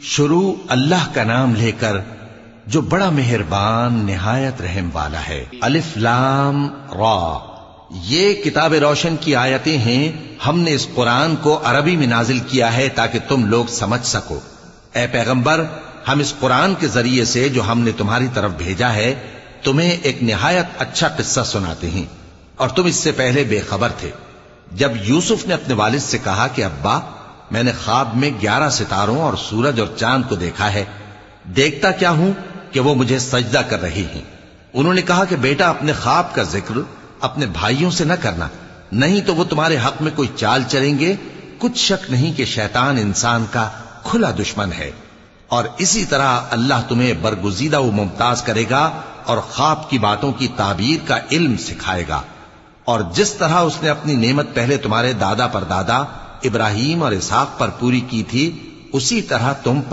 شروع اللہ کا نام لے کر جو بڑا مہربان نہایت رحم والا ہے۔ الف لام را، یہ کتاب روشن کی آیتیں ہیں۔ ہم نے اس قرآن کو عربی میں نازل کیا ہے تاکہ تم لوگ سمجھ سکو۔ اے پیغمبر، ہم اس قرآن کے ذریعے سے جو ہم نے تمہاری طرف بھیجا ہے تمہیں ایک نہایت اچھا قصہ سناتے ہیں، اور تم اس سے پہلے بے خبر تھے۔ جب یوسف نے اپنے والد سے کہا کہ ابا، میں نے خواب میں 11 ستاروں اور سورج اور چاند کو دیکھا ہے، دیکھتا کیا ہوں کہ وہ مجھے سجدہ کر رہی ہیں۔ انہوں نے کہا کہ بیٹا، اپنے خواب کا ذکر اپنے بھائیوں سے نہ کرنا، نہیں تو وہ تمہارے حق میں کوئی چال چلیں گے۔ کچھ شک نہیں کہ شیطان انسان کا کھلا دشمن ہے، اور اسی طرح اللہ تمہیں برگزیدہ و ممتاز کرے گا اور خواب کی باتوں کی تعبیر کا علم سکھائے گا، اور جس طرح اس نے اپنی نعمت پہلے تمہارے دادا پر دادا ابراہیم اور اسحاق پر پوری کی تھی، اسی طرح تم پر